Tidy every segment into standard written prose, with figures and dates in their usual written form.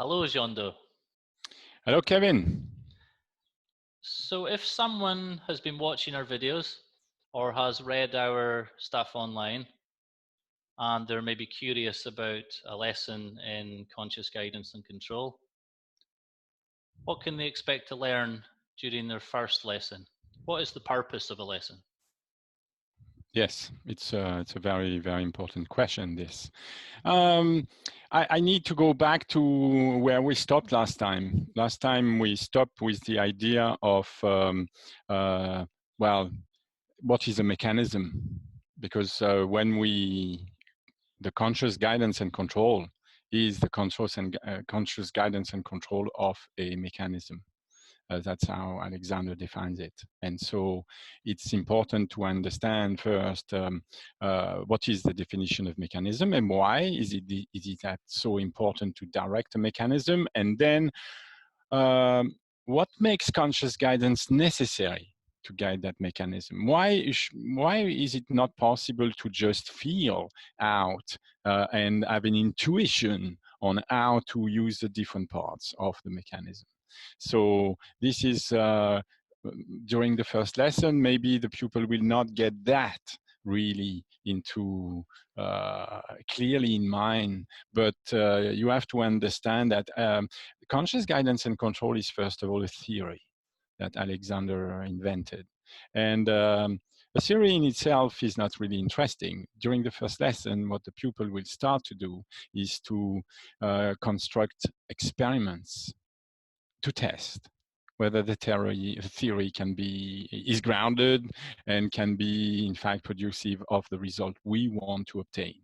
Hello, Jeando. Hello, Kevin. So if someone has been watching our videos or has read our stuff online and they're maybe curious about a lesson in conscious guidance and control, what can they expect to learn during their first lesson? What is the purpose of a lesson? Yes, it's a very, very important question, this. I need to go back to where we stopped last time. Last time we stopped with the idea of, well, what is a mechanism? Because when the conscious guidance and control is the conscious guidance and control of a mechanism. That's how Alexander defines it. And so it's important to understand first what is the definition of mechanism and why is it that so important to direct a mechanism, and then what makes conscious guidance necessary to guide that mechanism. Why is it not possible to just feel out and have an intuition on how to use the different parts of the mechanism? So this is during the first lesson, maybe the pupil will not get that really into clearly in mind, but you have to understand that conscious guidance and control is first of all a theory that Alexander invented. And the theory in itself is not really interesting. During the first lesson, what the pupil will start to do is to construct experiments to test whether the theory is grounded and can be in fact producive of the result we want to obtain.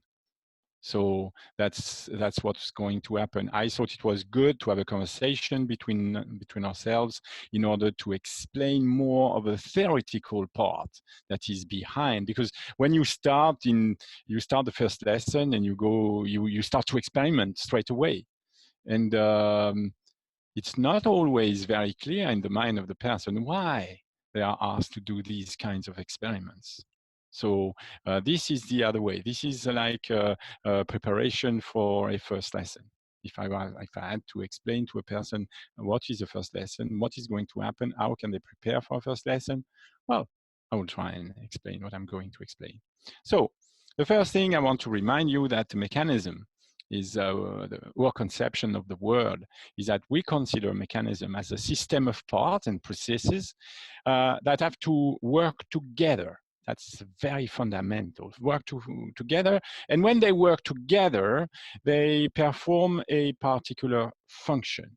So that's what's going to happen. I thought it was good to have a conversation between ourselves in order to explain more of the theoretical part that is behind. Because when you start the first lesson and you start to experiment straight away, and it's not always very clear in the mind of the person why they are asked to do these kinds of experiments. So this is the other way. This is like a preparation for a first lesson. If I had to explain to a person what is the first lesson, what is going to happen, how can they prepare for a first lesson, well, I will try and explain what I'm going to explain. So the first thing I want to remind you that the mechanism is our conception of the word is that we consider a mechanism as a system of parts and processes that have to work together. That's very fundamental. Work together, and when they work together, they perform a particular function.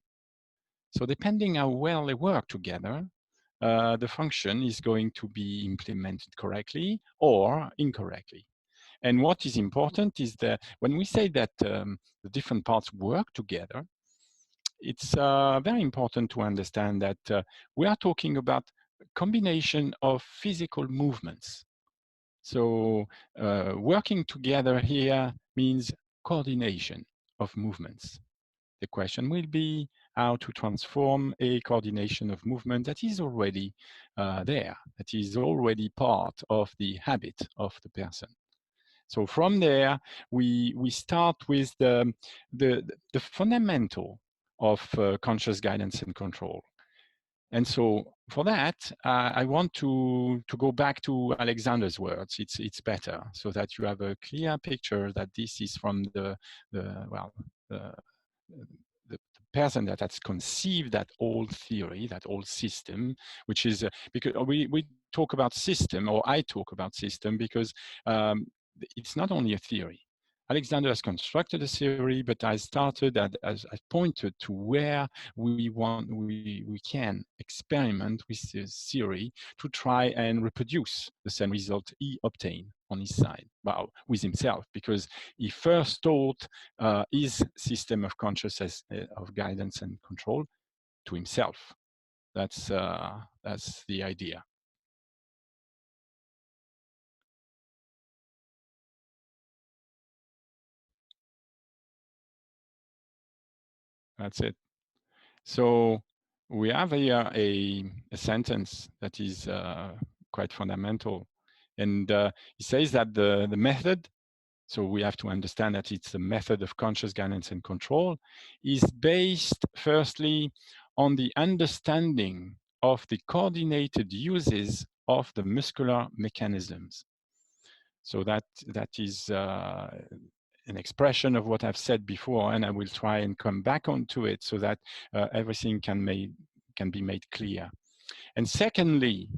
So depending how well they work together, the function is going to be implemented correctly or incorrectly. And what is important is that when we say that the different parts work together, it's very important to understand that we are talking about a combination of physical movements. So working together here means coordination of movements. The question will be how to transform a coordination of movement that is already there, that is already part of the habit of the person. So from there, we start with the fundamental of conscious guidance and control. And so for that, I want to go back to Alexander's words. It's better so that you have a clear picture that this is from the person that has conceived that old theory, that old system, which is because we talk about system, or I talk about system, because it's not only a theory. Alexander has constructed a theory, but I started as I pointed to where we can experiment with this theory to try and reproduce the same result he obtained on his side, well, with himself, because he first taught his system of consciousness of guidance and control to himself. That's the idea. That's it. So we have here a sentence that is quite fundamental. And he says that the method so we have to understand that it's a method of conscious guidance and control, is based firstly on the understanding of the coordinated uses of the muscular mechanisms. So that is an expression of what I've said before, and I will try and come back onto it so that everything can be made clear. And secondly,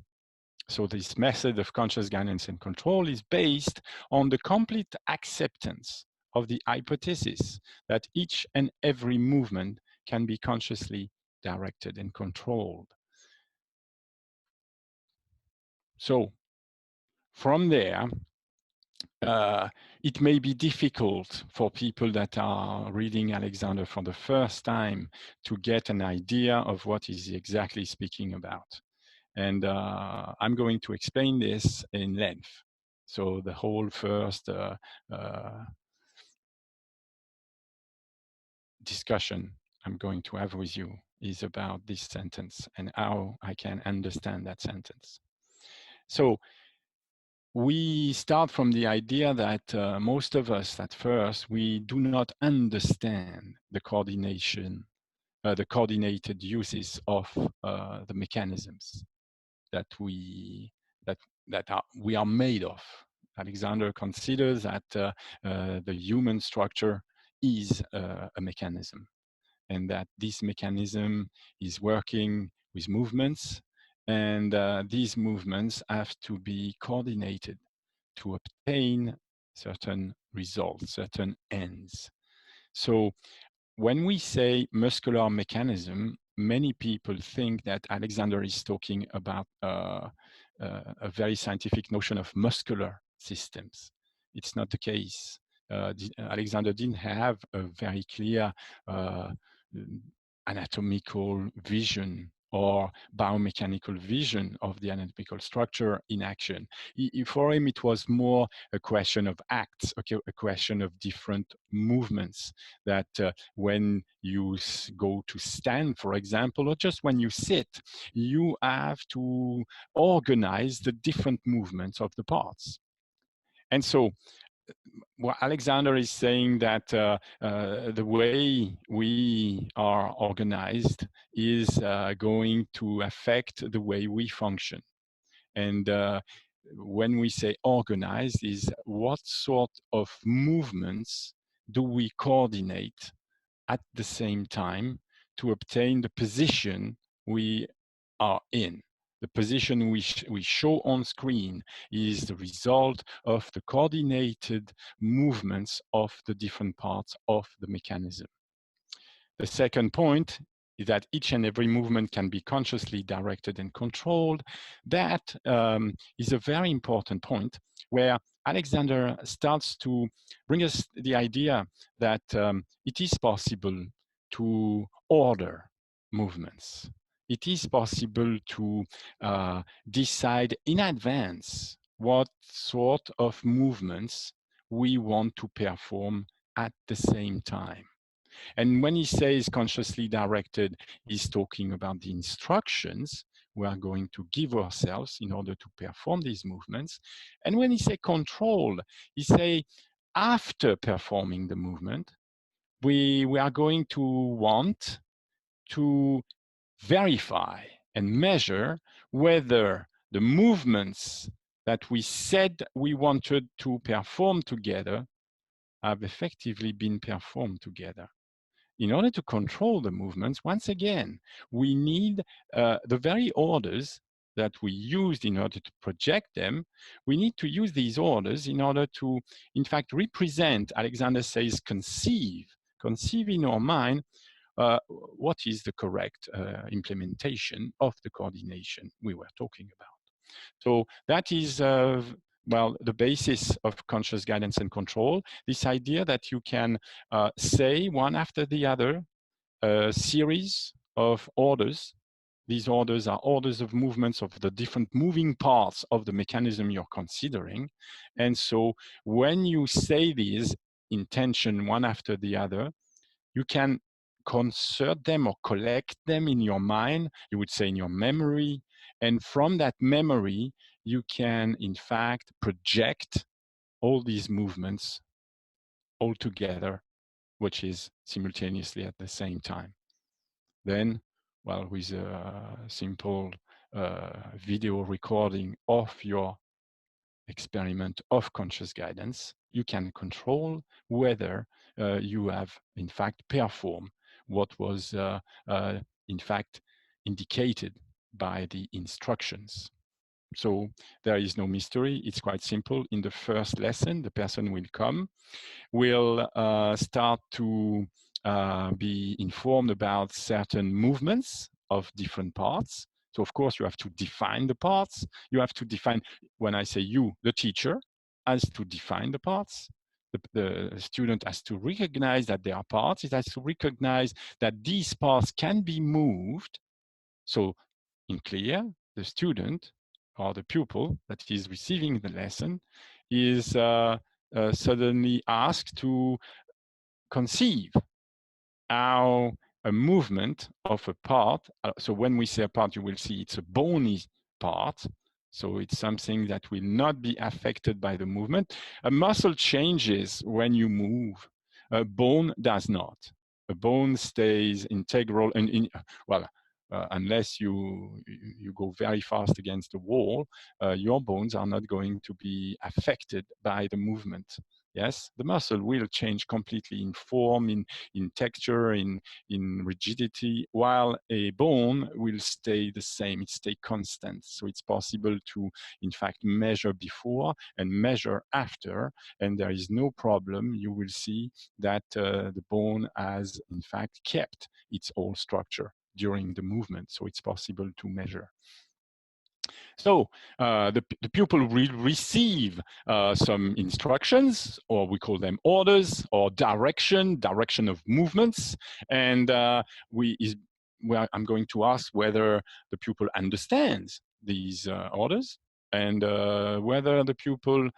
so this method of conscious guidance and control is based on the complete acceptance of the hypothesis that each and every movement can be consciously directed and controlled. So from there, it may be difficult for people that are reading Alexander for the first time to get an idea of what he's exactly speaking about. And I'm going to explain this in length. So the whole first discussion I'm going to have with you is about this sentence and how I can understand that sentence. So we start from the idea that most of us at first, we do not understand the coordination, the coordinated uses of the mechanisms that we are made of. Alexander considers that the human structure is a mechanism, and that this mechanism is working with movements, and these movements have to be coordinated to obtain certain results, certain ends. So when we say muscular mechanism, many people think that Alexander is talking about a very scientific notion of muscular systems. It's not the case. Alexander didn't have a very clear anatomical vision or biomechanical vision of the anatomical structure in action. For him, it was more a question of acts, okay, a question of different movements that when you go to stand, for example, or just when you sit, you have to organize the different movements of the parts. And so well, Alexander is saying that the way we are organized is going to affect the way we function. And when we say organized, is what sort of movements do we coordinate at the same time to obtain the position we are in. The position we show on screen is the result of the coordinated movements of the different parts of the mechanism. The second point is that each and every movement can be consciously directed and controlled. That is a very important point where Alexander starts to bring us the idea that it is possible to order movements. It is possible to decide in advance what sort of movements we want to perform at the same time. And when he says consciously directed, he's talking about the instructions we are going to give ourselves in order to perform these movements. And when he say control, he say after performing the movement, we are going to want to verify and measure whether the movements that we said we wanted to perform together have effectively been performed together. In order to control the movements, once again, we need the very orders that we used in order to project them. We need to use these orders in order to, in fact, represent, Alexander says, conceive in our mind what is the correct implementation of the coordination we were talking about. So that is, well, the basis of conscious guidance and control, this idea that you can say one after the other a series of orders. These orders are orders of movements of the different moving parts of the mechanism you're considering. And so when you say these in tension one after the other, you can concert them or collect them in your mind, you would say in your memory. And from that memory, you can, in fact, project all these movements all together, which is simultaneously at the same time. Then, well, with a simple video recording of your experiment of conscious guidance, you can control whether you have, in fact, performed what was, in fact, indicated by the instructions. So there is no mystery. It's quite simple. In the first lesson, the person will come, will start to be informed about certain movements of different parts. So of course you have to define the parts. You have to define, when I say you, the teacher has to define the parts. The student has to recognize that there are parts. It has to recognize that these parts can be moved. So in clear, the student or the pupil that is receiving the lesson is suddenly asked to conceive how a movement of a part, so when we say a part, you will see it's a bony part, so it's something that will not be affected by the movement. A muscle changes when you move. A bone does not. A bone stays integral, and well, unless you go very fast against the wall, your bones are not going to be affected by the movement. Yes, the muscle will change completely in form, in texture, in rigidity, while a bone will stay the same, it stay constant. So it's possible to, in fact, measure before and measure after, and there is no problem. You will see that the bone has, in fact, kept its old structure during the movement, so it's possible to measure. So the pupil will receive some instructions, or we call them orders, or direction of movements. And I'm going to ask whether the pupil understands these orders, and whether the pupil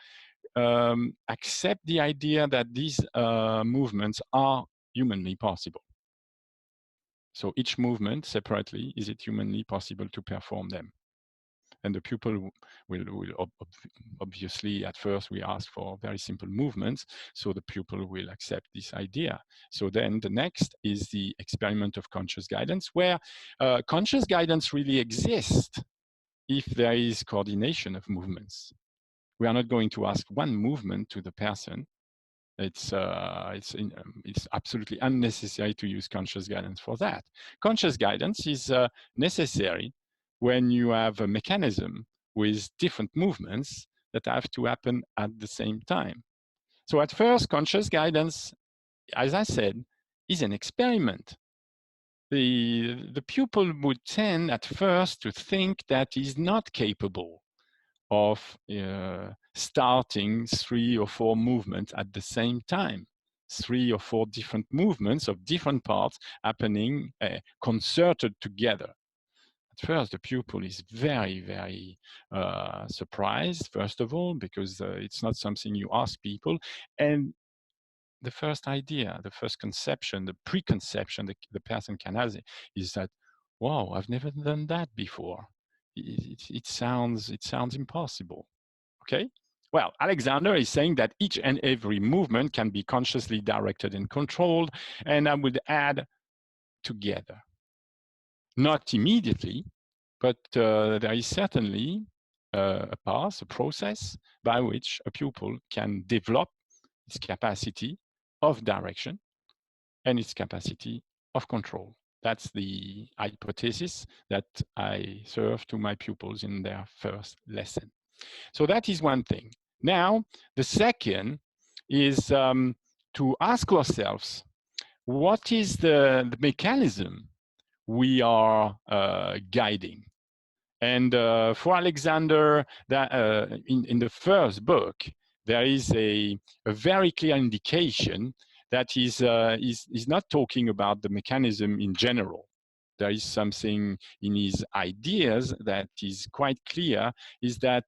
accept the idea that these movements are humanly possible. So each movement separately, is it humanly possible to perform them? And the pupil will obviously, at first we ask for very simple movements, so the pupil will accept this idea. So then the next is the experiment of conscious guidance, where conscious guidance really exists if there is coordination of movements. We are not going to ask one movement to the person. It's absolutely unnecessary to use conscious guidance for that. Conscious guidance is necessary when you have a mechanism with different movements that have to happen at the same time. So at first, conscious guidance, as I said, is an experiment. The pupil would tend at first to think that he's not capable of starting 3 or 4 movements at the same time. 3 or 4 different movements of different parts happening concerted together. At first, the pupil is very, very surprised, first of all, because it's not something you ask people. And the first idea, the first conception, the preconception the person can have is that, wow, I've never done that before. It sounds impossible. Okay? Well, Alexander is saying that each and every movement can be consciously directed and controlled, and I would add together. Not immediately, but there is certainly a path, a process by which a pupil can develop its capacity of direction and its capacity of control. That's the hypothesis that I serve to my pupils in their first lesson. So that is one thing. Now, the second is to ask ourselves, what is the mechanism we are guiding? And for Alexander, that in the first book, there is a very clear indication that he's not talking about the mechanism in general. There is something in his ideas that is quite clear, is that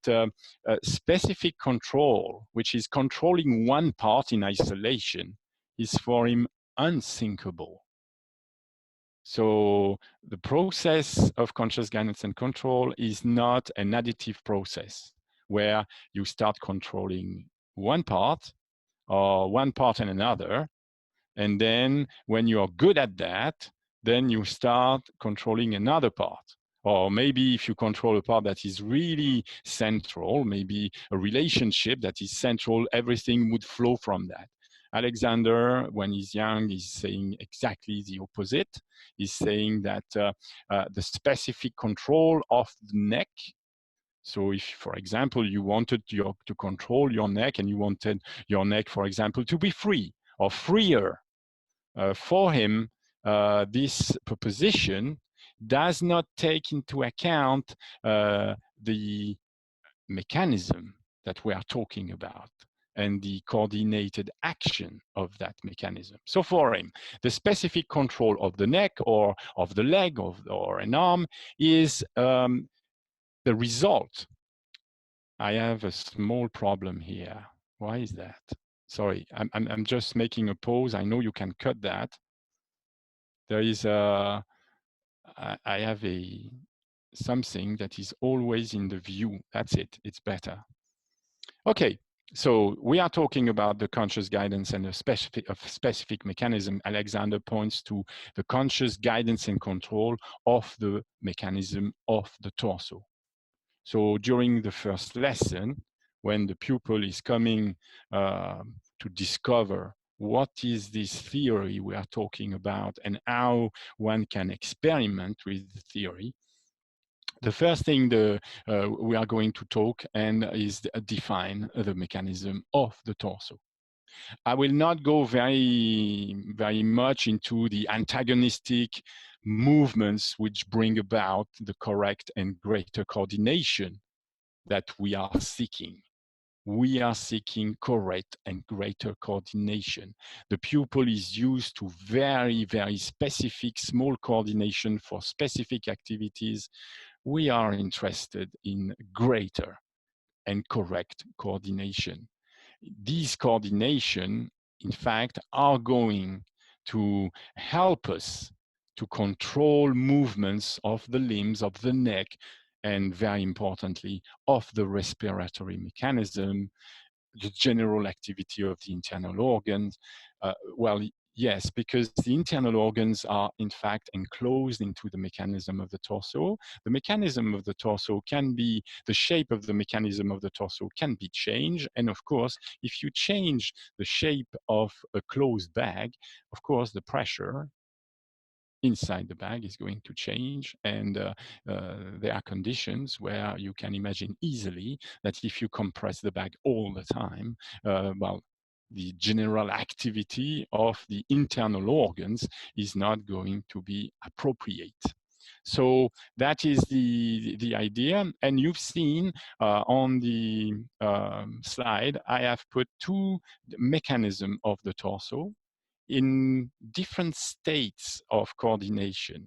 specific control, which is controlling one part in isolation, is for him unthinkable. So the process of conscious guidance and control is not an additive process where you start controlling one part or one part and another. And then when you're good at that, then you start controlling another part. Or maybe if you control a part that is really central, maybe a relationship that is central, everything would flow from that. Alexander, when he's young, is saying exactly the opposite. He's saying that the specific control of the neck. So if, for example, you wanted to control your neck and you wanted your neck, for example, to be free or freer, for him, this proposition does not take into account the mechanism that we are talking about and the coordinated action of that mechanism. So for him, the specific control of the neck or of the leg or an arm is the result. I have a small problem here. Why is that? Sorry, I'm just making a pause. I know you can cut that. There is a, I have a something that is always in the view. That's it, it's better. Okay, so we are talking about the conscious guidance and a specific mechanism. Alexander points to the conscious guidance and control of the mechanism of the torso. So during the first lesson, when the pupil is coming to discover what is this theory we are talking about and how one can experiment with the theory, the first thing we are going to talk and is define the mechanism of the torso. I will not go very much into the antagonistic movements which bring about the correct and greater coordination that we are seeking. We are seeking correct and greater coordination. The pupil is used to very specific small coordination for specific activities. We are interested in greater and correct coordination. These coordination, in fact, are going to help us to control movements of the limbs, of the neck, and very importantly, of the respiratory mechanism, the general activity of the internal organs. Well, yes, because the internal organs are in fact enclosed into the mechanism of the torso. The mechanism of the torso can be, the shape of the mechanism of the torso can be changed. And of course, if you change the shape of a closed bag, of course, the pressure inside the bag is going to change. And there are conditions where you can imagine easily that if you compress the bag all the time, well, the general activity of the internal organs is not going to be appropriate. So that is the idea. And you've seen on the slide, I have put two mechanisms of the torso in different states of coordination.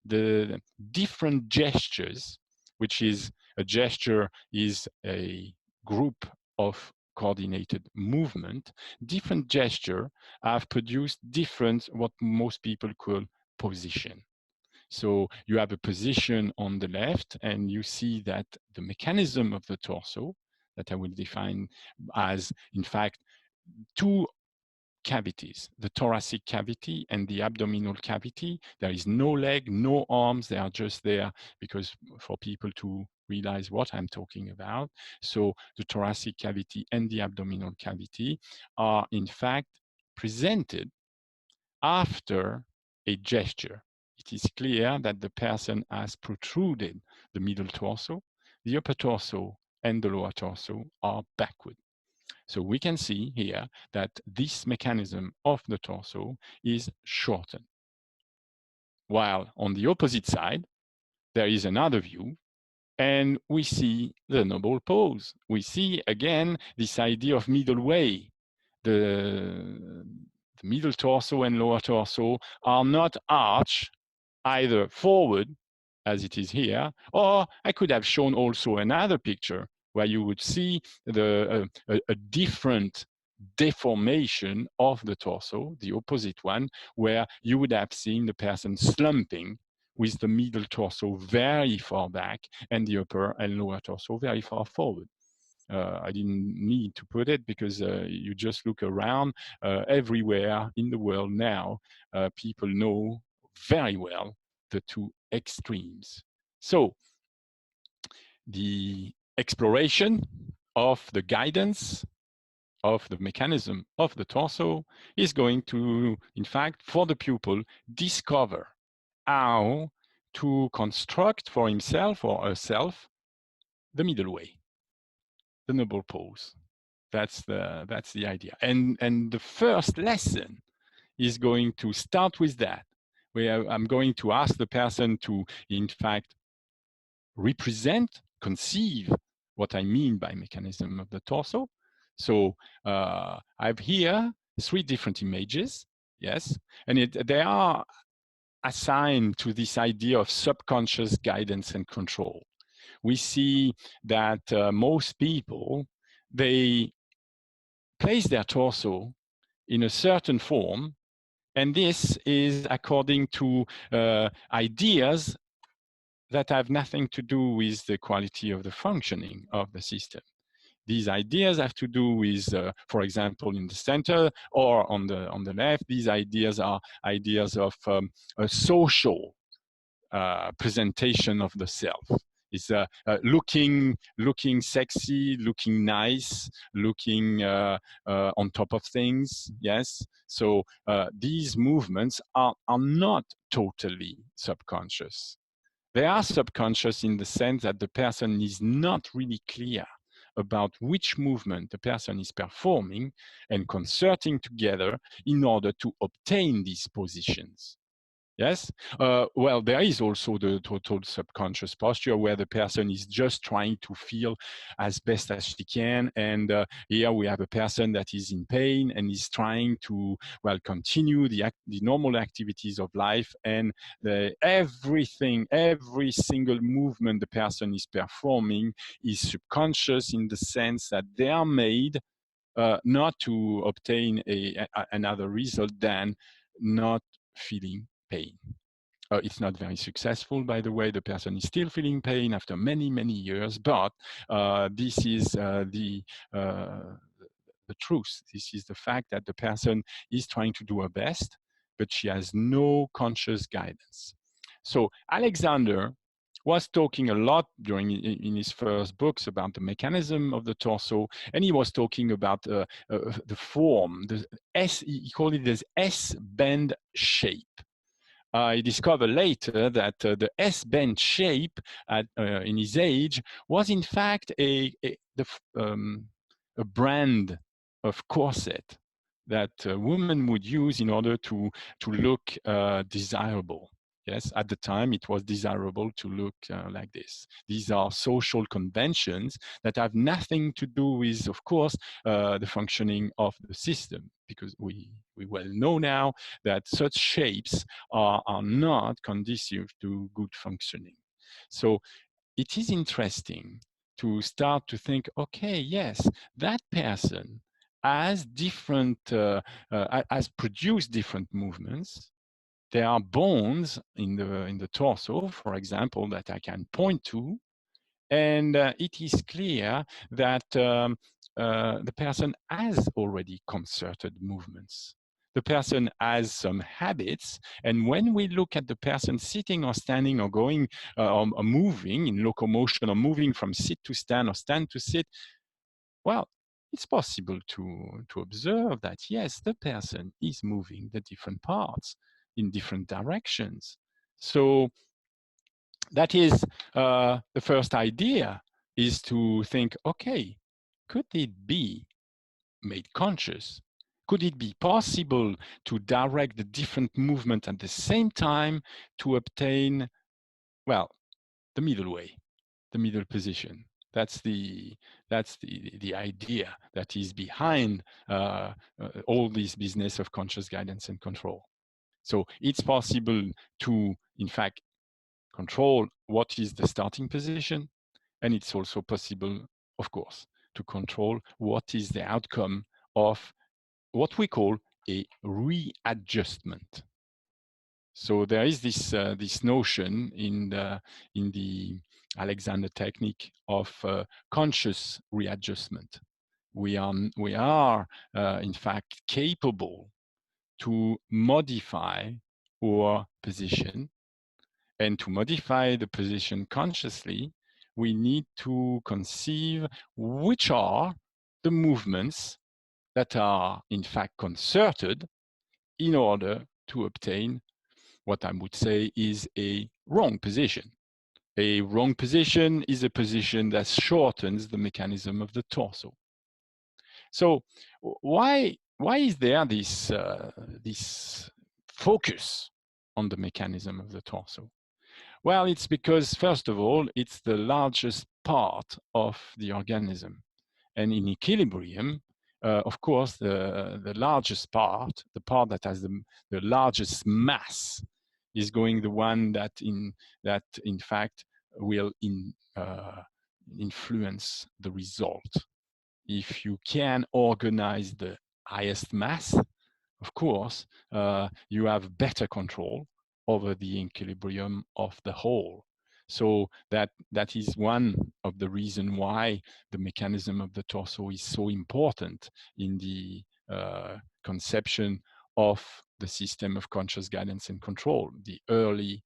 The different gestures, which is a gesture is a group of coordinated movement, different gesture have produced different, what most people call position. So you have a position on the left and you see that the mechanism of the torso that I will define as, in fact, two cavities, the thoracic cavity and the abdominal cavity. There is no leg, no arms, they are just there because for people to realize what I'm talking about. So the thoracic cavity and the abdominal cavity are in fact presented after a gesture. It is clear that the person has protruded the middle torso, the upper torso and the lower torso are backward. So we can see here that this mechanism of the torso is shortened. While on the opposite side, there is another view, and we see the noble pose. We see again this idea of middle way. The middle torso and lower torso are not arched either forward, as it is here, or I could have shown also another picture where you would see a different deformation of the torso, the opposite one, where you would have seen the person slumping with the middle torso very far back and the upper and lower torso very far forward. I didn't need to put it because you just look around everywhere in the world now. People know very well the two extremes. So the exploration of the guidance of the mechanism of the torso is going to, in fact, for the pupil, discover how to construct for himself or herself the middle way, the noble pose. That's the idea. And the first lesson is going to start with that, where I'm going to ask the person to, in fact, represent, conceive what I mean by mechanism of the torso. So I have here 3 different images, yes, and they are assigned to this idea of subconscious guidance and control. We see that most people, they place their torso in a certain form, and this is according to ideas that have nothing to do with the quality of the functioning of the system. These ideas have to do with, for example, in the center or on the left, these ideas are ideas of a social presentation of the self. It's looking sexy, looking nice, looking on top of things. Yes. So these movements are not totally subconscious. They are subconscious in the sense that the person is not really clear about which movement the person is performing and concerting together in order to obtain these positions. Yes. Well, there is also the total subconscious posture where the person is just trying to feel as best as she can. And here we have a person that is in pain and is trying to, well, continue the normal activities of life. And everything, every single movement the person is performing is subconscious in the sense that they are made not to obtain another result than not feeling pain. It's not very successful, by the way. The person is still feeling pain after many, many years, but this is the truth. This is the fact that the person is trying to do her best, but she has no conscious guidance. So Alexander was talking a lot during in his first books about the mechanism of the torso, and he was talking about the form, the S. He called it as S-bend shape. I discovered later that the S-bend shape in his age was in fact a brand of corset that women would use in order to look desirable. Yes, at the time it was desirable to look like this. These are social conventions that have nothing to do with, of course, the functioning of the system, because we well know now that such shapes are not conducive to good functioning. So it is interesting to start to think, okay, yes, that person has has produced different movements. There are bones in the torso, for example, that I can point to, and it is clear that the person has already concerted movements. The person has some habits, and when we look at the person sitting or standing or going or moving in locomotion or moving from sit to stand or stand to sit, well, it's possible to observe that, yes, the person is moving the different parts in different directions. So that is the first idea, is to think, okay, could it be made conscious? Could it be possible to direct the different movement at the same time to obtain, well, the middle way, the middle position? That's the idea that is behind all this business of conscious guidance and control. So it's possible to, in fact, control what is the starting position, and it's also possible, of course, to control what is the outcome of what we call a readjustment. So there is this notion in the Alexander technique of conscious readjustment. We are in fact capable to modify our position, and to modify the position consciously, we need to conceive which are the movements that are in fact concerted in order to obtain what I would say is a wrong position. A wrong position is a position that shortens the mechanism of the torso. So why is there this focus on the mechanism of the torso? Well, it's because, first of all, it's the largest part of the organism. And in equilibrium, of course, the largest part, the part that has the largest mass, is going the one that in fact will influence the result. If you can organize the highest mass, of course, you have better control over the equilibrium of the whole. So that is one of the reasons why the mechanism of the torso is so important in the conception of the system of conscious guidance and control. The early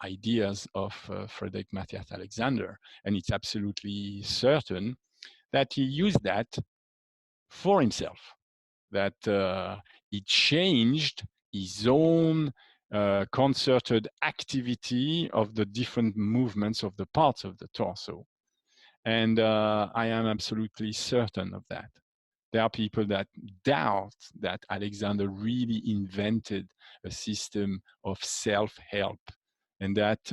ideas of Frederick Matthias Alexander, and it's absolutely certain that he used that for himself, that he changed his own concerted activity of the different movements of the parts of the torso. And I am absolutely certain of that. There are people that doubt that Alexander really invented a system of self-help, and that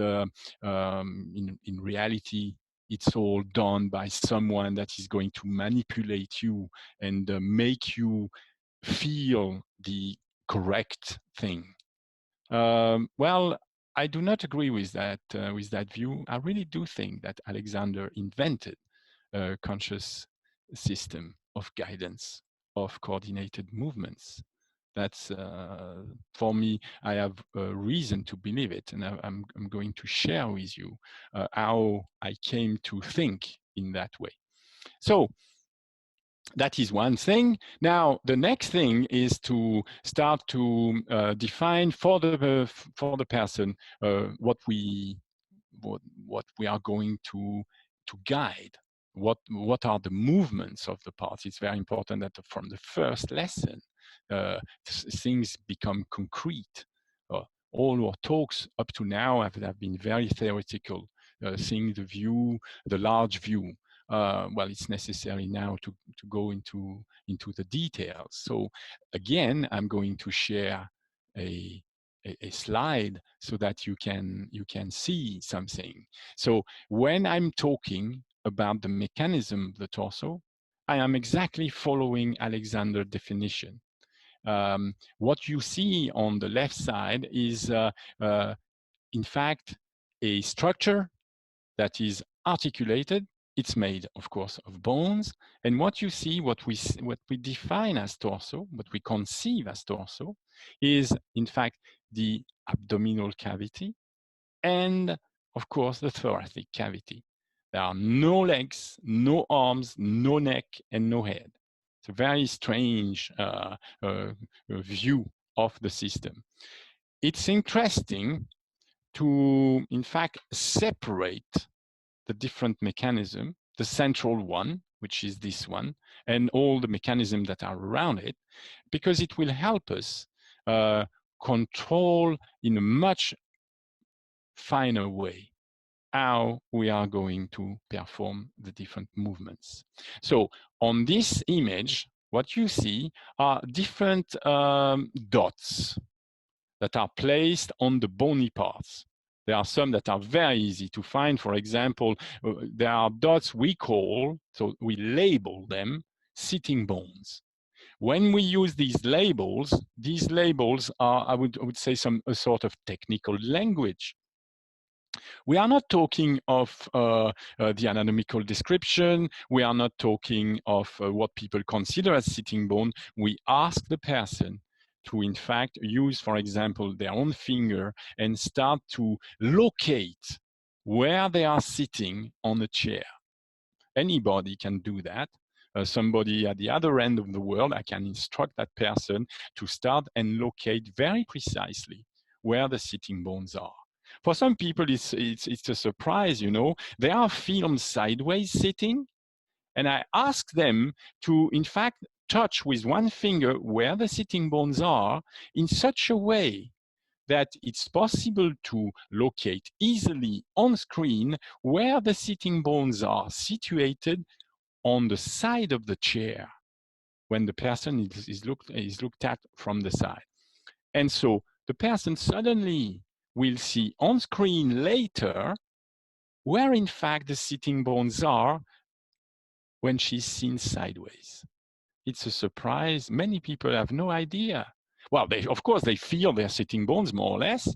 in reality, it's all done by someone that is going to manipulate you and make you feel the correct thing. Well, I do not agree with that view. I really do think that Alexander invented a conscious system of guidance, of coordinated movements. That's for me, I have a reason to believe it, and I'm going to share with you how I came to think in that way. So that is one thing. Now, the next thing is to start to define for the person what we are going to guide. What are the movements of the parts? It's very important that from the first lesson, things become concrete. All our talks up to now have been very theoretical, seeing the large view. Well, it's necessary now to go into the details. So again, I'm going to share a slide so that you can see something. So when I'm talking about the mechanism of the torso, I am exactly following Alexander's definition. What you see on the left side is, in fact, a structure that is articulated. It's made, of course, of bones. And what you see, what we define as torso, what we conceive as torso, is, in fact, the abdominal cavity and, of course, the thoracic cavity. There are no legs, no arms, no neck, and no head. It's a very strange view of the system. It's interesting to, in fact, separate the different mechanism, the central one, which is this one, and all the mechanisms that are around it, because it will help us control in a much finer way how we are going to perform the different movements. So on this image, what you see are different dots that are placed on the bony parts. There are some that are very easy to find. For example, there are dots we call, so we label them, sitting bones. When we use these labels are, I would say, a sort of technical language. We are not talking of the anatomical description. We are not talking of what people consider as sitting bone. We ask the person to in fact use, for example, their own finger and start to locate where they are sitting on a chair. Anybody can do that. Somebody at the other end of the world, I can instruct that person to start and locate very precisely where the sitting bones are. For some people, it's a surprise, you know. They are filmed sideways sitting, and I ask them to, in fact, touch with one finger where the sitting bones are in such a way that it's possible to locate easily on screen where the sitting bones are situated on the side of the chair when the person is looked at from the side. And so the person suddenly will see on screen later where in fact the sitting bones are when she's seen sideways. It's a surprise. Many people have no idea. Well, of course, they feel their sitting bones more or less,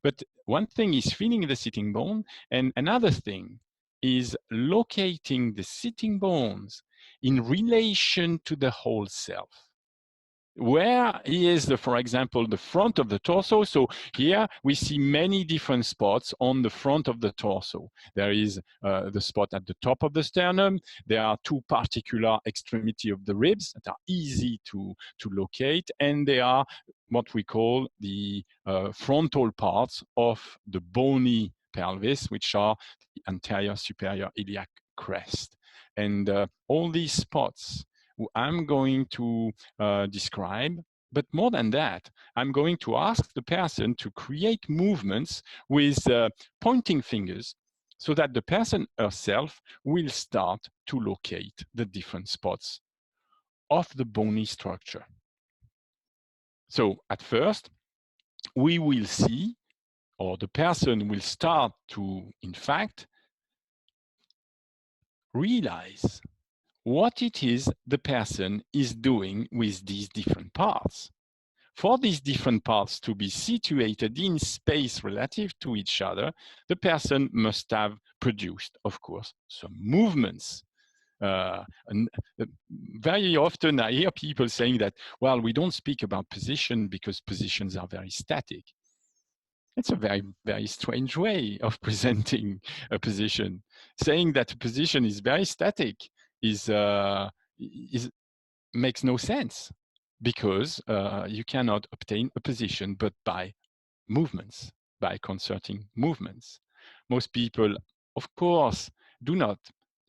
but one thing is feeling the sitting bone, and another thing is locating the sitting bones in relation to the whole self. Where is, for example, the front of the torso? So here we see many different spots on the front of the torso. There is the spot at the top of the sternum. There are two particular extremities of the ribs that are easy to locate, and they are what we call the frontal parts of the bony pelvis, which are the anterior superior iliac crest. And all these spots I'm going to describe, but more than that, I'm going to ask the person to create movements with pointing fingers so that the person herself will start to locate the different spots of the bony structure. So at first, we will see, or the person will start to, in fact, realize what it is the person is doing with these different parts. For these different parts to be situated in space relative to each other, the person must have produced, of course, some movements. Very often I hear people saying that, well, we don't speak about position because positions are very static. It's a very, very strange way of presenting a position. Saying that a position is very static makes no sense, because you cannot obtain a position but by movements, by concerting movements. Most people, of course, do not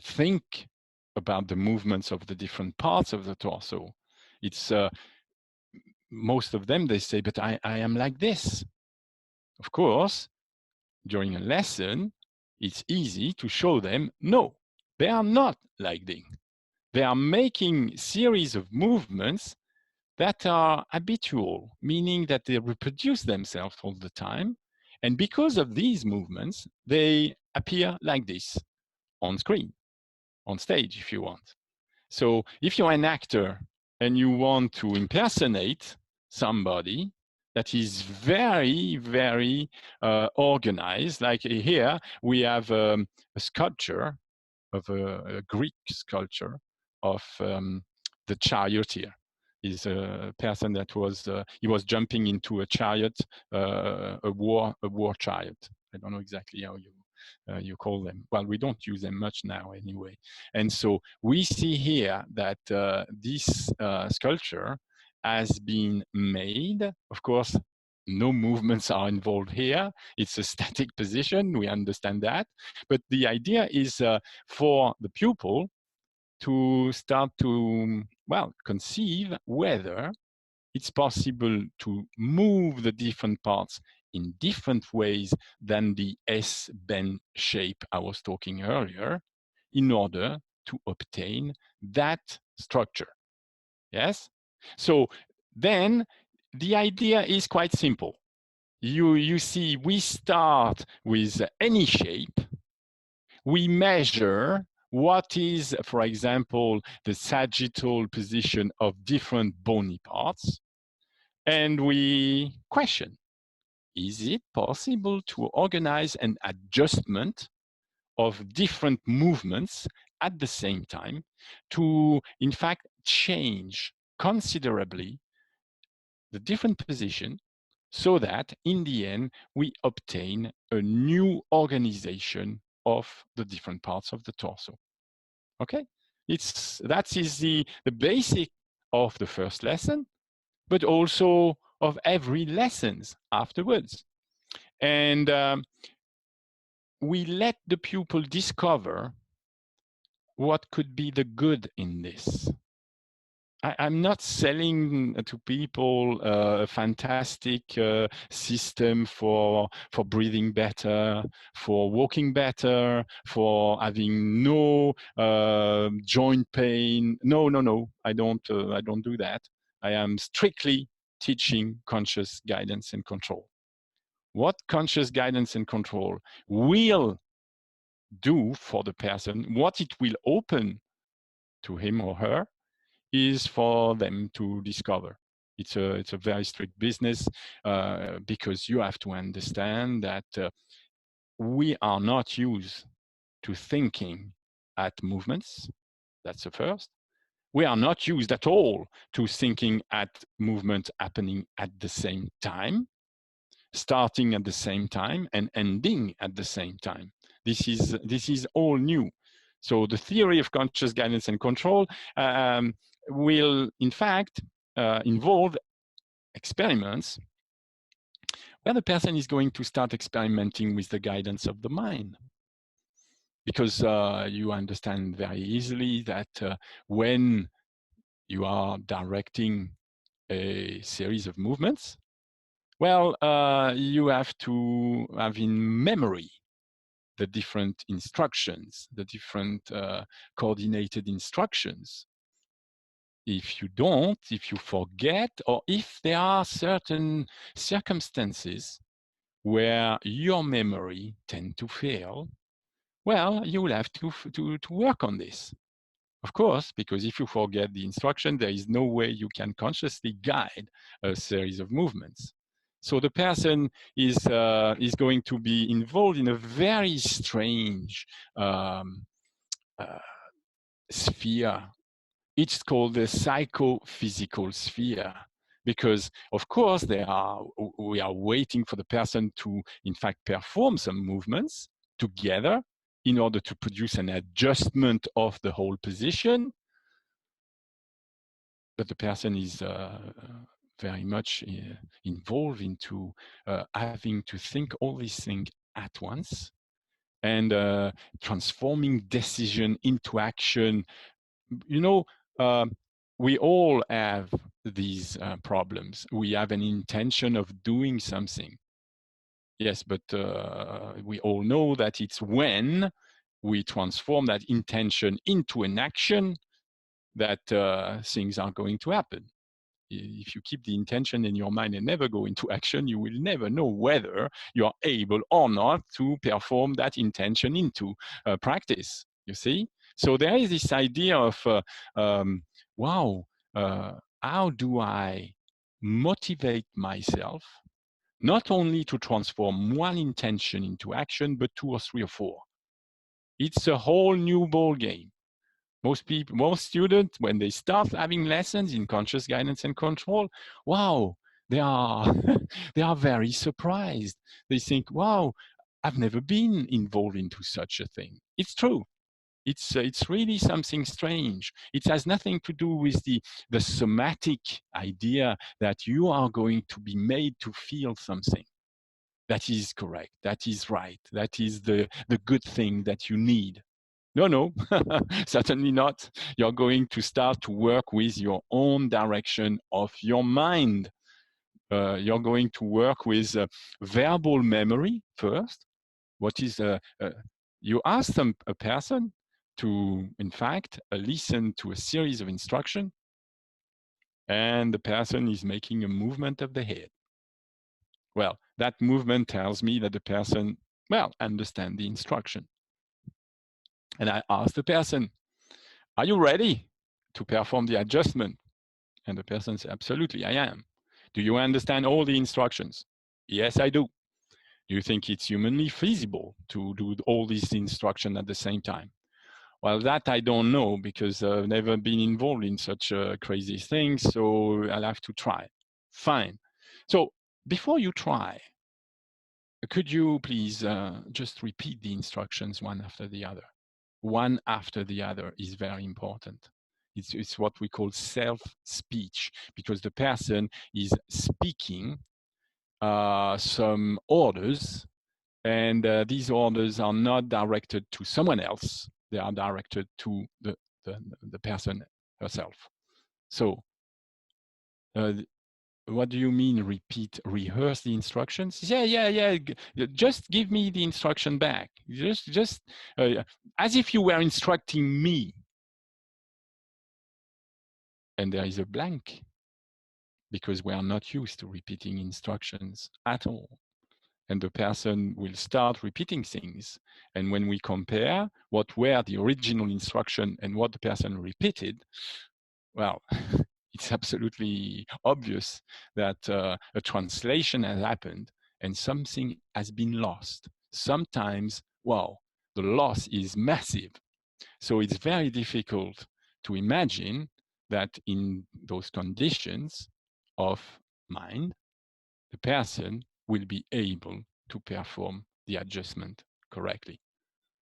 think about the movements of the different parts of the torso. It's most of them, they say, but I am like this. Of course, during a lesson, it's easy to show them, no, they are not like this. They are making series of movements that are habitual, meaning that they reproduce themselves all the time. And because of these movements, they appear like this on screen, on stage, if you want. So if you're an actor and you want to impersonate somebody that is very, very organized, like here we have a sculpture of a Greek sculpture of the charioteer. Is a person that was he was jumping into a chariot, a war chariot. I don't know exactly how you call them. Well, we don't use them much now anyway. And so we see here that this sculpture has been made. Of course, no movements are involved here. It's a static position, we understand that. But the idea is for the pupil to start to, well, conceive whether it's possible to move the different parts in different ways than the S-bend shape I was talking earlier in order to obtain that structure. Yes? So then the idea is quite simple. You see, we start with any shape. We measure what is, for example, the sagittal position of different bony parts. And we question, is it possible to organize an adjustment of different movements at the same time to, in fact, change considerably the different position, so that in the end, we obtain a new organization of the different parts of the torso. Okay, that is the basic of the first lesson, but also of every lessons afterwards. And we let the pupil discover what could be the good in this. I'm not selling to people a fantastic system for breathing better, for walking better, for having no joint pain. No, no, no. I don't do that. I am strictly teaching conscious guidance and control. What conscious guidance and control will do for the person, what it will open to him or her, is for them to discover. It's a very strict business because you have to understand that we are not used to thinking at movements. That's the first. We are not used at all to thinking at movement happening at the same time, starting at the same time and ending at the same time. This is all new. So the theory of conscious guidance and control will, in fact, involve experiments where the person is going to start experimenting with the guidance of the mind. Because you understand very easily that when you are directing a series of movements, well, you have to have in memory the different instructions, the different coordinated instructions. If you don't, if you forget, or if there are certain circumstances where your memory tends to fail, well, you will have to work on this. Of course, because if you forget the instruction, there is no way you can consciously guide a series of movements. So the person is going to be involved in a very strange sphere. It's called the psychophysical sphere, because of course we are waiting for the person to in fact perform some movements together in order to produce an adjustment of the whole position. But the person is very much involved into having to think all these things at once and transforming decision into action. You know, we all have these problems. We have an intention of doing something. Yes, but we all know that it's when we transform that intention into an action that things are going to happen. If you keep the intention in your mind and never go into action, you will never know whether you are able or not to perform that intention into practice, you see? So there is this idea of, wow, how do I motivate myself, not only to transform one intention into action, but 2 or 3 or 4? It's a whole new ball game. Most students, when they start having lessons in conscious guidance and control, wow, they are they are very surprised. They think, wow, I've never been involved into such a thing. It's true. It's really something strange. It has nothing to do with the somatic idea that you are going to be made to feel something. That is correct. That is right. That is the good thing that you need. No, no, certainly not. You're going to start to work with your own direction of your mind. You're going to work with verbal memory first. What is you ask a person to, in fact, listen to a series of instructions, and the person is making a movement of the head. Well, that movement tells me that the person, well, understands the instruction. And I ask the person, are you ready to perform the adjustment? And the person says, absolutely, I am. Do you understand all the instructions? Yes, I do. Do you think it's humanly feasible to do all these instructions at the same time? Well, that I don't know, because I've never been involved in such crazy things, so I'll have to try. Fine. So before you try, could you please just repeat the instructions one after the other? One after the other is very important. It's what we call self-speech, because the person is speaking some orders, and these orders are not directed to someone else. They are directed to the person herself. So what do you mean repeat, rehearse the instructions? Yeah. Just give me the instruction back. Just as if you were instructing me. And there is a blank because we are not used to repeating instructions at all. And the person will start repeating things. And when we compare what were the original instruction and what the person repeated, well, it's absolutely obvious that a translation has happened and something has been lost. Sometimes, well, the loss is massive. So it's very difficult to imagine that in those conditions of mind, the person will be able to perform the adjustment correctly.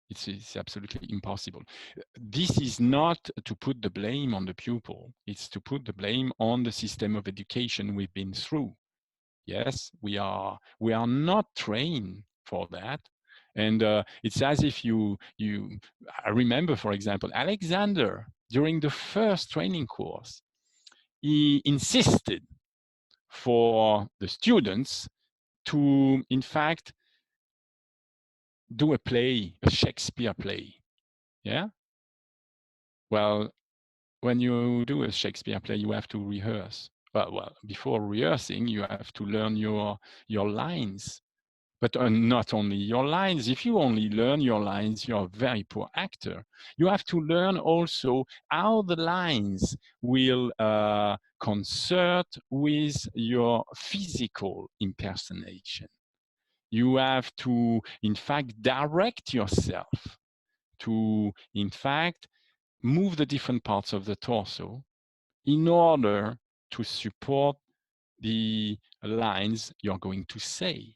It's absolutely impossible. This is not to put the blame on the pupil. It's to put the blame on the system of education we've been through. Yes, we are not trained for that. And it's as if I remember, for example, Alexander, during the first training course, he insisted for the students to, in fact, do a play, a Shakespeare play. Yeah. Well, when you do a Shakespeare play, you have to rehearse. Well, before rehearsing, you have to learn your lines. But not only your lines. If you only learn your lines, you're a very poor actor. You have to learn also how the lines will concert with your physical impersonation. You have to, in fact, direct yourself to, in fact, move the different parts of the torso in order to support the lines you're going to say.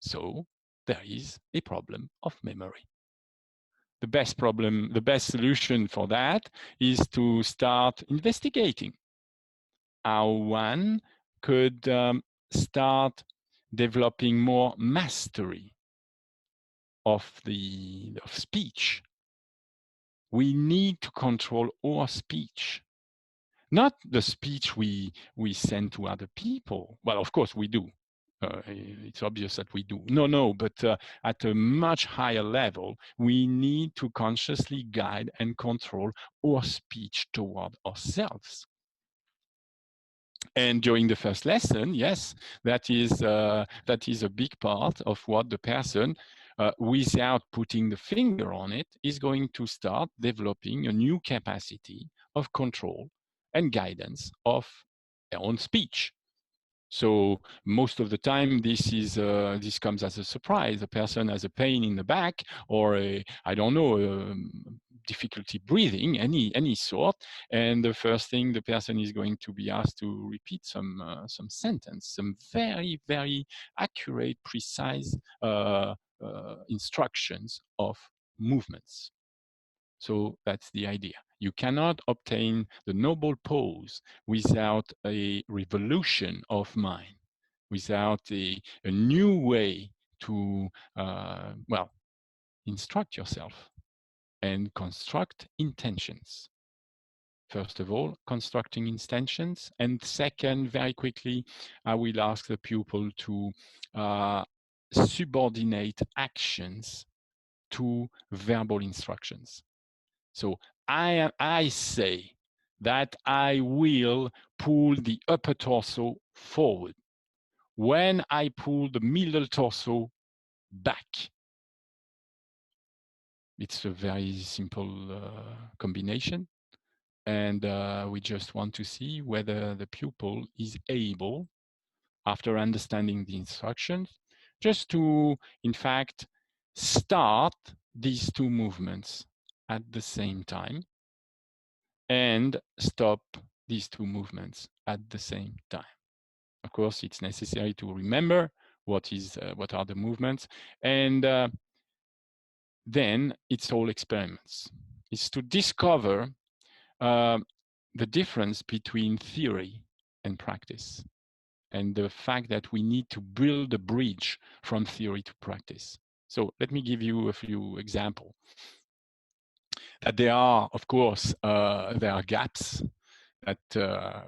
So there is a problem of memory. The best solution for that is to start investigating how one could start developing more mastery of speech. We need to control our speech. Not the speech we send to other people. Well, of course we do. It's obvious that we do. No, but at a much higher level, we need to consciously guide and control our speech toward ourselves. And during the first lesson, yes, that is a big part of what the person, without putting the finger on it, is going to start developing a new capacity of control and guidance of their own speech. So most of the time, this comes as a surprise. A person has a pain in the back, or I don't know, difficulty breathing, any sort, and the first thing the person is going to be asked to repeat some sentence, some very, very accurate, precise instructions of movements. So that's the idea. You cannot obtain the noble pose without a revolution of mind, without a new way to, well, instruct yourself and construct intentions. First of all, constructing intentions. And second, very quickly, I will ask the pupil to subordinate actions to verbal instructions. So I say that I will pull the upper torso forward when I pull the middle torso back. It's a very simple combination. And we just want to see whether the pupil is able, after understanding the instructions, just to, in fact, start these two movements at the same time and stop these two movements at the same time. Of course, it's necessary to remember what are the movements, and then it's all experiments. It's to discover the difference between theory and practice, and the fact that we need to build a bridge from theory to practice. So let me give you a few examples. That there are, of course, there are gaps that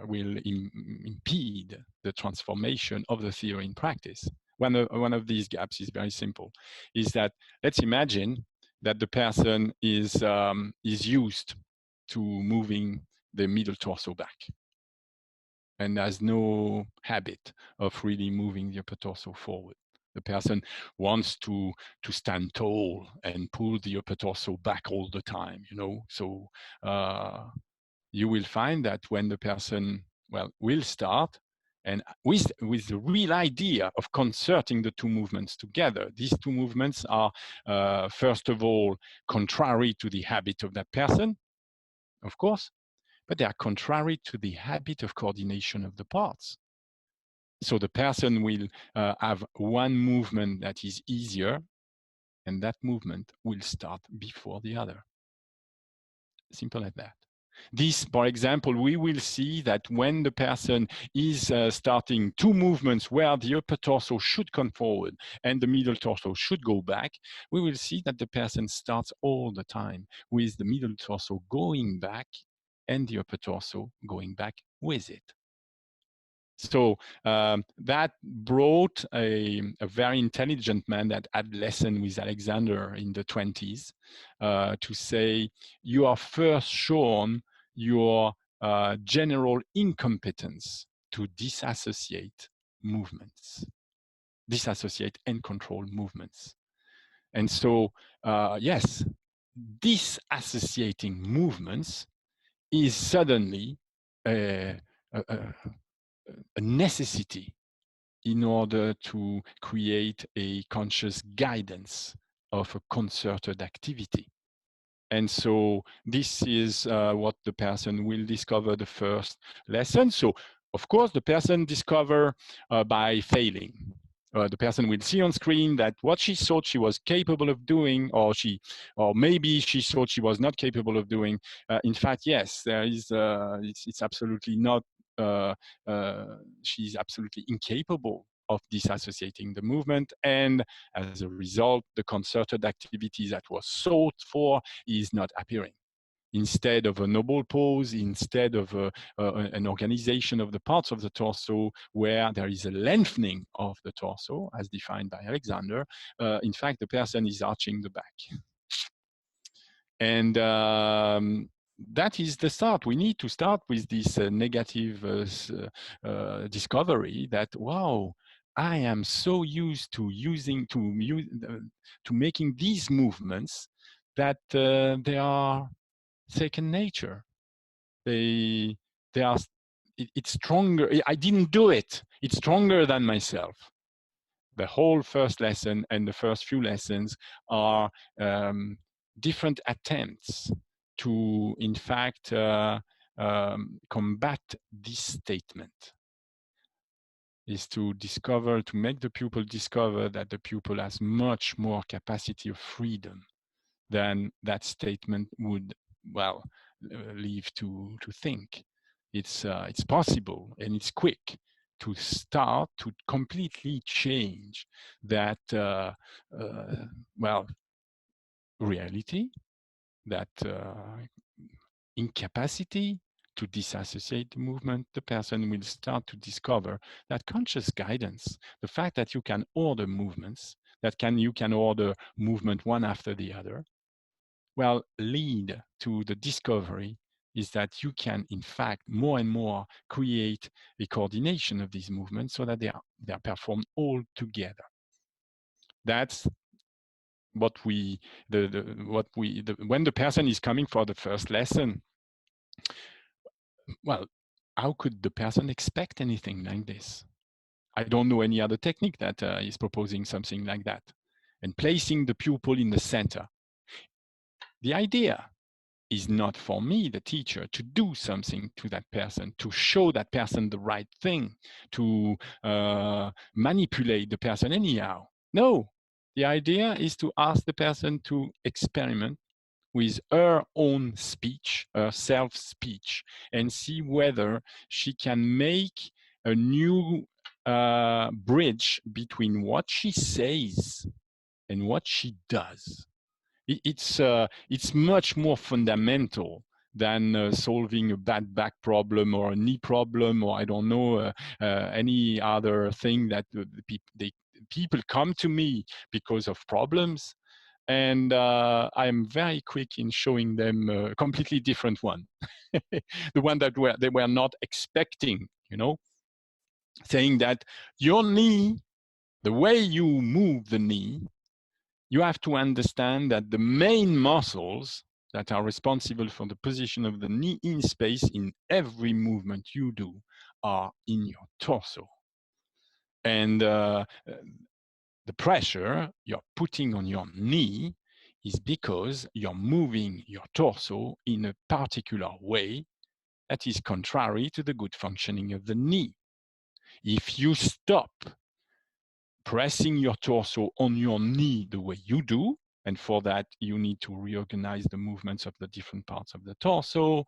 will impede the transformation of the theory in practice. One of these gaps is very simple, is that let's imagine that the person is used to moving the middle torso back and has no habit of really moving the upper torso forward. The person wants to stand tall and pull the upper torso back all the time, you know. So you will find that when the person, well, will start, and with the real idea of concerting the two movements together. These two movements are, first of all, contrary to the habit of that person, of course, but they are contrary to the habit of coordination of the parts. So the person will have one movement that is easier, and that movement will start before the other. Simple as that. This, for example, we will see that when the person is starting two movements where the upper torso should come forward and the middle torso should go back, we will see that the person starts all the time with the middle torso going back and the upper torso going back with it. So that brought a very intelligent man that had lesson with Alexander in the 20s to say, you are first shown your general incompetence to disassociate movements, disassociate and control movements. And so, yes, disassociating movements is suddenly a necessity in order to create a conscious guidance of a concerted activity. And so this is what the person will discover the first lesson. So of course, the person discover by failing. The person will see on screen that what she thought she was capable of doing, or maybe she thought she was not capable of doing. In fact, yes, there is. It's absolutely not. She's absolutely incapable of disassociating the movement, and as a result, the concerted activity that was sought for is not appearing. Instead of a noble pose, instead of an organization of the parts of the torso where there is a lengthening of the torso, as defined by Alexander, in fact, the person is arching the back. And that is the start. We need to start with this negative discovery that, wow, I am so used to making these movements that they are second nature. They are. It's stronger. I didn't do it. It's stronger than myself. The whole first lesson and the first few lessons are different attempts to, in fact, combat this statement. Is to make the pupil discover that the pupil has much more capacity of freedom than that statement would, well, leave to think. It's possible, and it's quick to start to completely change that well, reality, that incapacity to disassociate the movement. The person will start to discover that conscious guidance, the fact that you can order movements, you can order movement one after the other, well, lead to the discovery is that you can, in fact, more and more create a coordination of these movements so that they are performed all together. That's what when the person is coming for the first lesson, well, how could the person expect anything like this? I don't know any other technique that is proposing something like that. And placing the pupil in the center. The idea is not for me, the teacher, to do something to that person, to show that person the right thing, to manipulate the person anyhow. No, the idea is to ask the person to experiment with her own speech, her self-speech, and see whether she can make a new bridge between what she says and what she does. It's much more fundamental than solving a bad back problem or a knee problem, or I don't know, any other thing that people come to me because of problems. And I'm very quick in showing them a completely different one, the one that they were not expecting, you know, saying that your knee, the way you move the knee, you have to understand that the main muscles that are responsible for the position of the knee in space in every movement you do are in your torso. And the pressure you're putting on your knee is because you're moving your torso in a particular way that is contrary to the good functioning of the knee. If you stop pressing your torso on your knee the way you do, and for that you need to reorganize the movements of the different parts of the torso,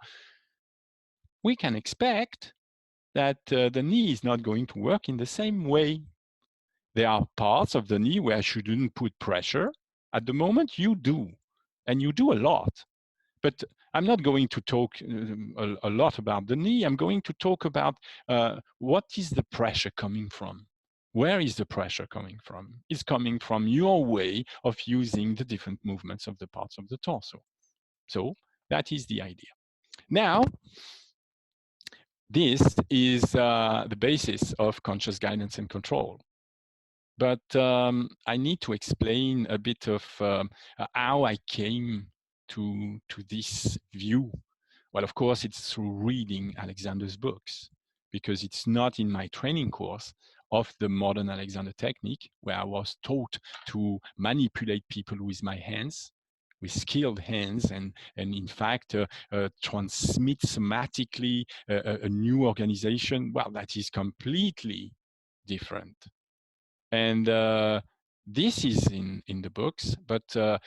we can expect that the knee is not going to work in the same way. There are parts of the knee where you shouldn't put pressure. At the moment, you do, and you do a lot. But I'm not going to talk a lot about the knee. I'm going to talk about what is the pressure coming from? Where is the pressure coming from? It's coming from your way of using the different movements of the parts of the torso. So that is the idea. Now, this is the basis of conscious guidance and control. But I need to explain a bit of how I came to this view. Well, of course, it's through reading Alexander's books, because it's not in my training course of the modern Alexander technique, where I was taught to manipulate people with my hands, with skilled hands, and in fact transmit somatically a new organization. Well, that is completely different. And this is in the books, but the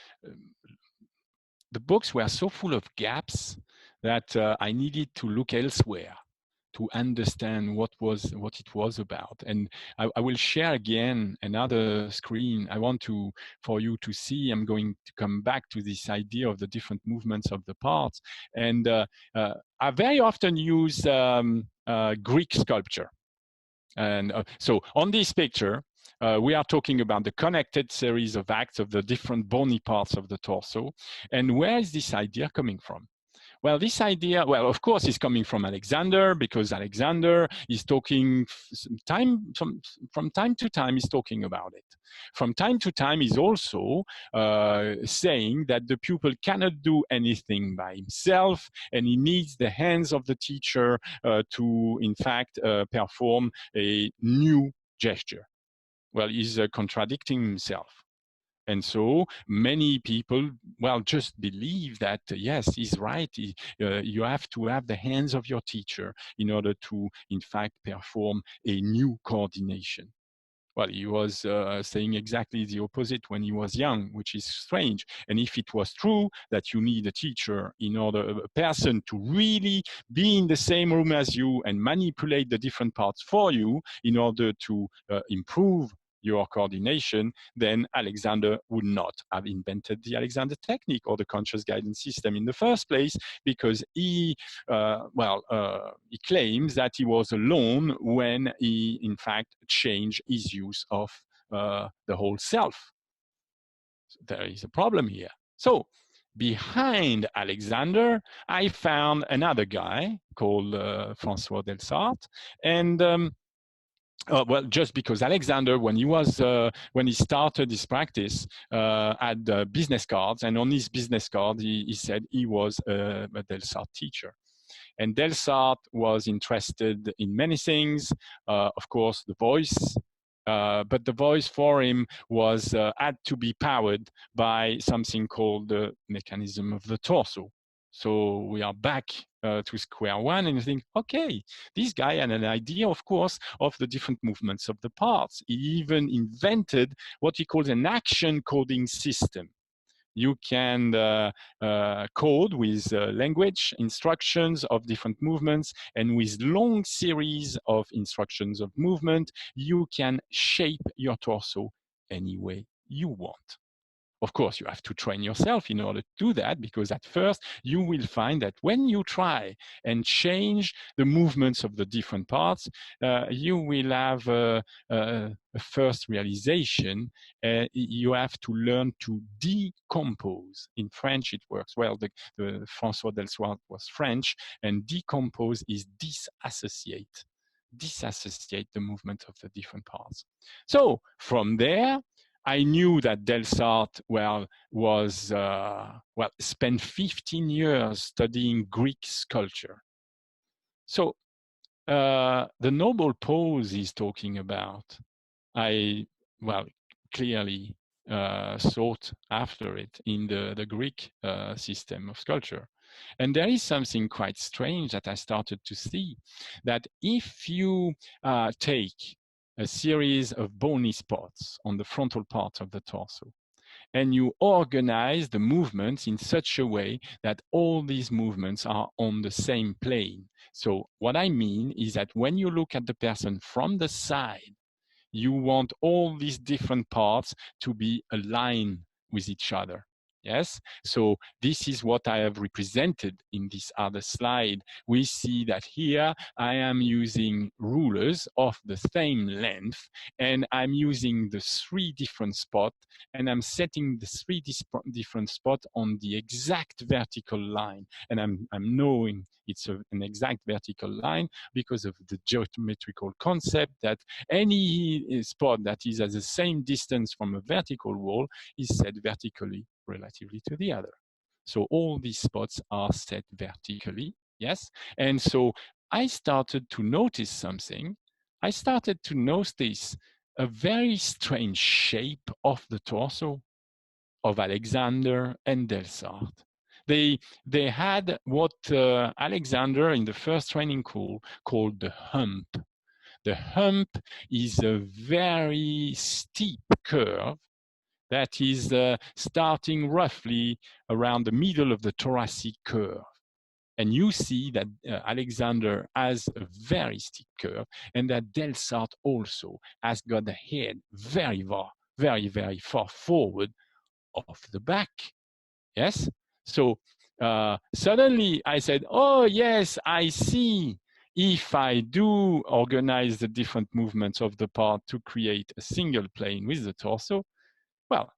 books were so full of gaps that I needed to look elsewhere to understand what it was about. And I will share again another screen. I want for you to see. I'm going to come back to this idea of the different movements of the parts. And I very often use Greek sculpture. And so on this picture, we are talking about the connected series of acts of the different bony parts of the torso. And where is this idea coming from? Well, this idea, well, of course, is coming from Alexander, because Alexander is talking from time to time, he's talking about it. From time to time, he's also saying that the pupil cannot do anything by himself, and he needs the hands of the teacher to, in fact, perform a new gesture. Well, he's contradicting himself. And so many people, well, just believe that, yes, he's right. You have to have the hands of your teacher in order to, in fact, perform a new coordination. Well, he was saying exactly the opposite when he was young, which is strange. And if it was true that you need a teacher in order, a person to really be in the same room as you and manipulate the different parts for you in order to improve your coordination, then Alexander would not have invented the Alexander technique or the conscious guidance system in the first place, because he claims that he was alone when he, in fact, changed his use of the whole self. So there is a problem here. So behind Alexander, I found another guy called François Delsarte, and well, just because Alexander, when he started his practice, had business cards, and on his business card he said he was a Delsarte teacher. And Delsarte was interested in many things, of course, the voice, but the voice for him was had to be powered by something called the mechanism of the torso. So we are back to square one, and you think, okay, this guy had an idea, of course, of the different movements of the parts. He even invented what he calls an action coding system. You can code with language instructions of different movements, and with long series of instructions of movement, you can shape your torso any way you want. Of course, you have to train yourself in order to do that, because at first you will find that when you try and change the movements of the different parts, you will have a first realization. You have to learn to decompose. In French, it works well. The François Delsoir was French, and decompose is disassociate. Disassociate the movement of the different parts. So from there, I knew that Delsart spent 15 years studying Greek sculpture. So the noble pose he's talking about, I clearly sought after it in the Greek system of sculpture. And there is something quite strange that I started to see, that if you take a series of bony spots on the frontal part of the torso, and you organize the movements in such a way that all these movements are on the same plane. So what I mean is that when you look at the person from the side, you want all these different parts to be aligned with each other. Yes, so this is what I have represented in this other slide. We see that here I am using rulers of the same length, and I'm using the 3 different spots, and I'm setting the 3 different spots on the exact vertical line. And I'm knowing it's an exact vertical line because of the geometrical concept that any spot that is at the same distance from a vertical wall is set vertically relatively to the other. So all these spots are set vertically, yes? And so I started to notice something. I started to notice a very strange shape of the torso of Alexander and Delsart. They had what Alexander in the first training called the hump. The hump is a very steep curve that is starting roughly around the middle of the thoracic curve. And you see that Alexander has a very steep curve, and that Delsart also has got the head very, very far forward of the back. Yes? So suddenly I said, oh, yes, I see. If I do organize the different movements of the part to create a single plane with the torso, well,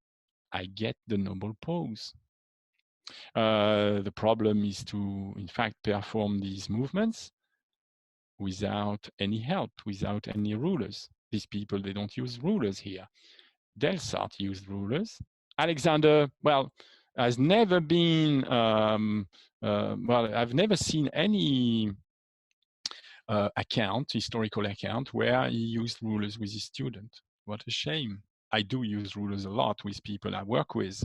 I get the noble pose. The problem is to, in fact, perform these movements without any help, without any rulers. These people, they don't use rulers here. Delsart used rulers. Alexander, well, has never been, I've never seen any historical account, where he used rulers with his student. What a shame. I do use rulers a lot with people I work with.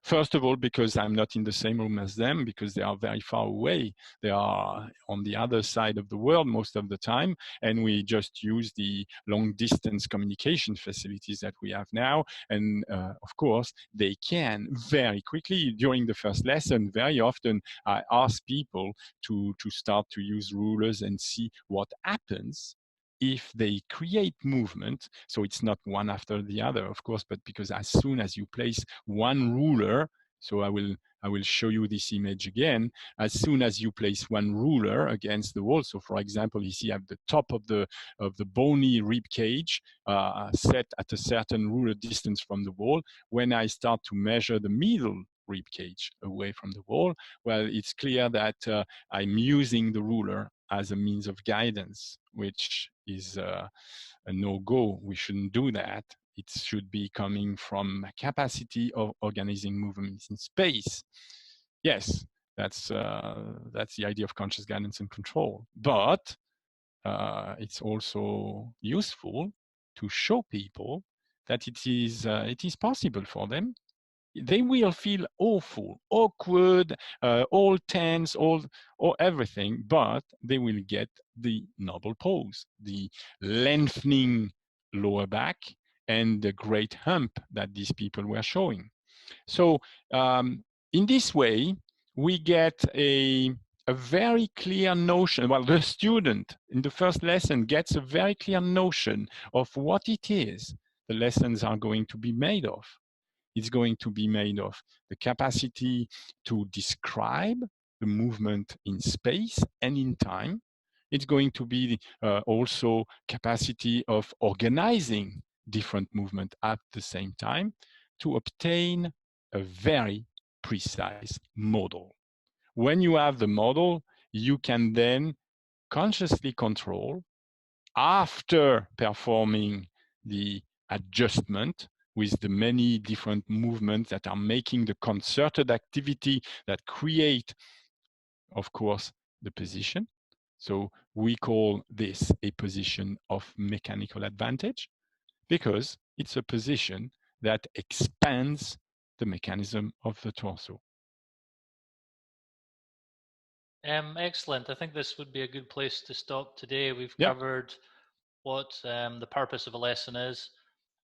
First of all, because I'm not in the same room as them, because they are very far away. They are on the other side of the world most of the time, and we just use the long distance communication facilities that we have now. And of course, they can very quickly, during the first lesson, very often I ask people to start to use rulers and see what happens if they create movement. So it's not one after the other, of course, but because as soon as you place one ruler, so I will show you this image again. As soon as you place one ruler against the wall, so for example, you see at the top of the bony rib cage, set at a certain ruler distance from the wall, when I start to measure the middle rib cage away from the wall, well, it's clear that I'm using the ruler as a means of guidance, which is a no-go. We shouldn't do that. It should be coming from a capacity of organizing movements in space. Yes, that's the idea of conscious guidance and control. But it's also useful to show people that it is possible for them, they will feel awful, awkward, all tense, all everything, but they will get the noble pose, the lengthening lower back, and the great hump that these people were showing. So in this way, we get a very clear notion. Well, the student in the first lesson gets a very clear notion of what it is the lessons are going to be made of. It's going to be made of the capacity to describe the movement in space and in time. It's going to be also capacity of organizing different movement at the same time to obtain a very precise model. When you have the model, you can then consciously control, after performing the adjustment with the many different movements that are making the concerted activity that create, of course, the position. So we call this a position of mechanical advantage because it's a position that expands the mechanism of the torso. Excellent. I think this would be a good place to stop today. We've Yeah. covered what the purpose of a lesson is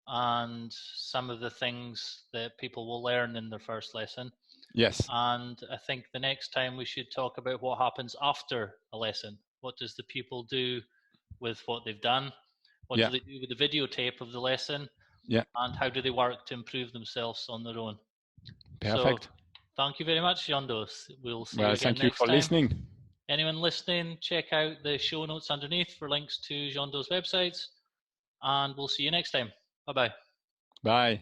and some of the things that people will learn in their first lesson. Yes. And I think the next time we should talk about what happens after a lesson. What does the pupil do with what they've done? What do they do with the videotape of the lesson? Yeah. And how do they work to improve themselves on their own? Perfect. So thank you very much, Jeando. We'll see you Well, again thank you next for time. listening. Anyone listening, check out the show notes underneath for links to Jeando's websites. And we'll see you next time. Bye-bye. Bye.